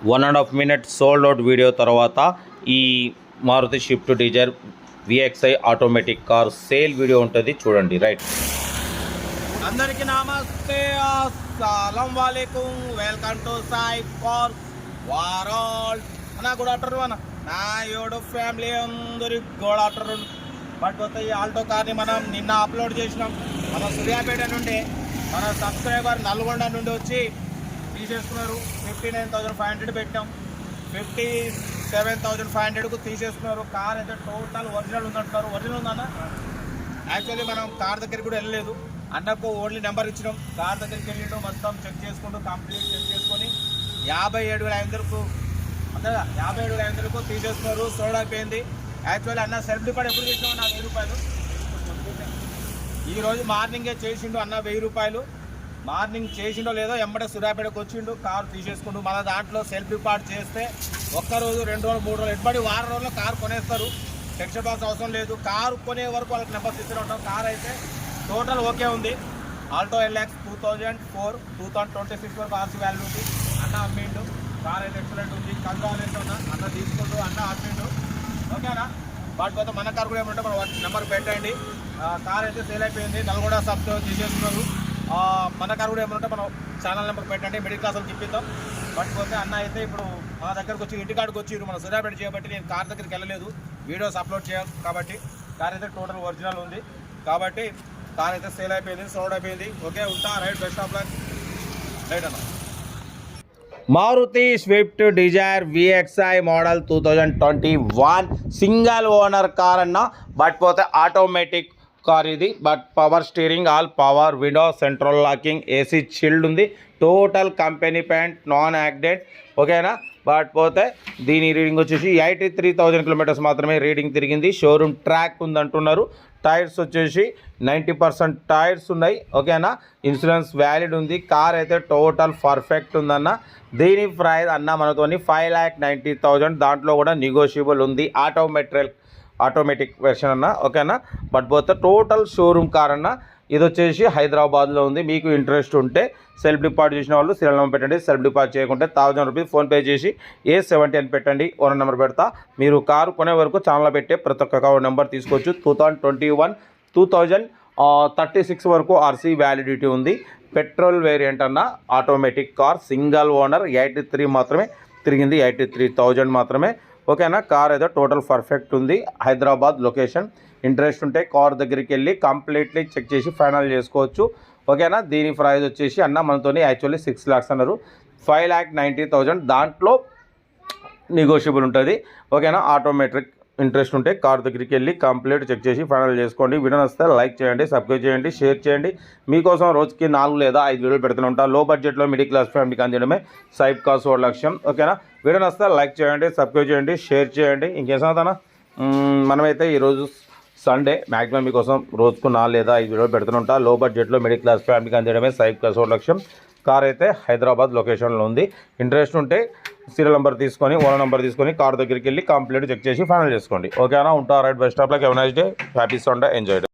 1.5 minute sold out video తర్వాత ఈ Maruti Swift Dzire VXI automatic car sale video ఉంటుంది, చూడండి. రైట్, అందరికీ నమస్తే, అస్సలం వాలేకుం, welcome to Sai car world అన్న. గుడ్ ఆఫ్టర్నూన్ అన్న. నా యోడు ఫ్యామిలీ అందరికి గుడ్ ఆఫ్టర్నూన్. బట్ కొత్త ఈ ఆల్టో కార్ని మనం నిన్న అప్లోడ్ చేసినాం. మన సూర్యాపేట నుండి మన సబ్స్క్రైబర్ నల్గొండ నుండి వచ్చి తీసేసుకున్నారు. 59,500 పెట్టాం, 57,500కు తీసేసుకున్నారు. కార్ అయితే టోటల్ ఒరిజినల్ ఉందంటున్నారు. ఒరిజినల్ ఉందన్న. యాక్చువల్లీ మనం కార్ దగ్గరికి కూడా వెళ్ళలేదు, అన్నకు ఓన్లీ నెంబర్ ఇచ్చినాం. కార్ దగ్గరికి వెళ్ళిండు, మొత్తం చెక్ చేసుకుంటూ కంప్లీట్ చెక్ చేసుకొని 57,500కు అంతేగా 57,500కు తీసేస్తున్నారు. సోల్డ్ అయిపోయింది. యాక్చువల్లీ అన్న సెల్ఫ్ డిపార్ట్ ఎప్పుడు చేసినావు? నా 1000 రూపాయలు ఈరోజు మార్నింగే చేసిండు అన్న. 1000 రూపాయలు మార్నింగ్ చేసిండో లేదో ఎమ్మడే సూర్యాపేటకు వచ్చిండు, కారు తీసేసుకుంటూ. మన దాంట్లో సెల్ఫ్ డిపార్ట్ చేస్తే ఒక్కరోజు 2 రోజులు 3 రోజులు ఎటువంటి వారం రోజుల్లో కారు కొనేస్తారు. టెక్స్చర్ బాక్స్ అవసరం లేదు. కారు కొనే వరకు వాళ్ళకి నెంబర్స్ ఇస్తూనే ఉంటాం. కార్ అయితే టోటల్ ఓకే ఉంది. ఆల్టో ఎల్ఎక్స్ 2004 2026 వరకు ఆర్సీ వాల్యూ ఉంది. అన్న అమ్మిండు. కార్ అయితే ఎక్సలెంట్ ఉంది. కంగ్రాచులేషన్ అన్న. అన్న తీసుకుంటూ అన్న అమ్మిండు. ఓకేనా? వాటిపోతే మన కార్ కూడా ఏమంటే మన నెంబర్ పెట్టండి. కార్ అయితే సేల్ అయిపోయింది. నల్గొండ సబ్ తీసేస్తున్నారు. మన కార్ కూడా ఏమంటే మనం ఛానల్ నెంబర్ పెట్టండి, మిడిల్ క్లాస్ వాళ్ళు తిప్పిద్దాం. వాటిపోతే అన్న అయితే ఇప్పుడు మన దగ్గరకు వచ్చి ఇంటికాడికి వచ్చి మన సూర్యాపేట చేయబట్టి నేను కార్ దగ్గరికి వెళ్ళలేదు, వీడియోస్ అప్లోడ్ చేయాలి కాబట్టి. కార్ అయితే టోటల్ ఒరిజినల్ ఉంది కాబట్టి కార్ అయితే సేల్ అయిపోయింది, సోల్డ్ అయిపోయింది. ఓకే, ఉంటా. Right, best of luck. Right అన్న. Maruti Swift Dzire VXI model 2021 single owner car అన్న. బట్ పోతే ఆటోమేటిక్ కార్ ఇది. But power steering, all power window, central locking, AC chilled ఉంది. Total company paint, non accident. ఓకేనా? But పోతే దీని reading వచ్చేసి 83,000 kilometres మాత్రమే రీడింగ్ తిరిగింది. షోరూమ్ ట్రాక్ ఉందంటున్నారు. టైర్స్ వచ్చేసి 90% టైర్స్ ఉన్నాయి. ఓకేనా? ఇన్సూరెన్స్ వ్యాలిడ్ ఉంది. కార్ అయితే టోటల్ పర్ఫెక్ట్ ఉందన్న. దీని ప్రైస్ అన్న మనతోని 5,90,000. దాంట్లో కూడా నెగోషియబుల్ ఉంది. ఆటోమేటిక్ వెర్షన్ అన్న. ఓకేనా? బట్ పోతే టోటల్ షోరూమ్ కార్ అన్న. ఇది వచ్చేసి హైదరాబాద్లో ఉంది. మీకు ఇంట్రెస్ట్ ఉంటే సెల్ఫ్ డిపార్ట్ చేసిన వాళ్ళు సీరియల్ నెంబర్ పెట్టండి. సెల్ఫ్ డిపార్ట్ చేయకుంటే 1000 రూపీస్ ఫోన్పే చేసి A70 అని పెట్టండి. ఓనర్ నెంబర్ పెడతా. మీరు కారు కొనే వరకు ఛానల్ పెట్టే ప్రతి ఒక్క అకౌంట్ నెంబర్ తీసుకోవచ్చు. 2021 2036 వరకు ఆర్సీ వ్యాలిడిటీ ఉంది. పెట్రోల్ వేరియంట్ అన్న. Automatic car, single owner. 83 మాత్రమే తిరిగింది, 83,000 మాత్రమే. ఓకేనా? కార్ అయితే టోటల్ పర్ఫెక్ట్ ఉంది. హైదరాబాద్ లొకేషన్. ఇంట్రెస్ట్ ఉంటే కార్ దగ్గరికి వెళ్ళి కంప్లీట్లీ చెక్ చేసి ఫైనల్ చేసుకోవచ్చు. ఓకేనా? దీని ప్రైస్ వచ్చేసి అన్న మనతోని యాక్చువల్లీ 6 lakhs అన్నారు. 5,90,000. దాంట్లో నెగోషియబుల్ ఉంటుంది. ఓకేనా? ఆటోమేటిక్ ఇంట్రెస్ట్ ఉంటే కార్ దగ్గరికి వెళ్ళి కంప్లీట్ చెక్ చేసి ఫైనల్ చేసుకోండి. వీడియో నచ్చితే లైక్ చేయండి, సబ్స్క్రైబ్ చేయండి, షేర్ చేయండి. మీకోసం రోజుకి 4 లేదా 5 వీడియోలు పెడుతూనే ఉంటా. లో బడ్జెట్లో మిడిల్ క్లాస్ ఫ్యామిలీకి అందించడమే సాయి కార్స్ లక్ష్యం. ఓకేనా? వీడియో నచ్చితే లైక్ చేయండి, సబ్స్క్రైబ్ చేయండి, షేర్ చేయండి. ఇంకేం సంగతనా? మనమైతే ఈరోజు సండే మ్యాక్సిమం మీకోసం రోజుకు 4 లేదా 5 వీడియోలు పెడుతూనే ఉంటా. లో బడ్జెట్లో మిడిల్ క్లాస్ ఫ్యామిలీకి అందించడమే సాయి కార్స్ లక్ష్యం. కార్ అయితే హైదరాబాద్ లొకేషన్లో ఉంది. ఇంట్రెస్ట్ ఉంటే సీరియల్ నెంబర్ తీసుకొని, ఓనర్ నెంబర్ తీసుకొని కార్ దగ్గరికి వెళ్ళి కంప్లీట్ చెక్ చేసి ఫైనల్ చేసుకోండి. ఓకేనా? ఉంటా. Right, best of luck. Have a nice day. Happy Sunday. Enjoy day.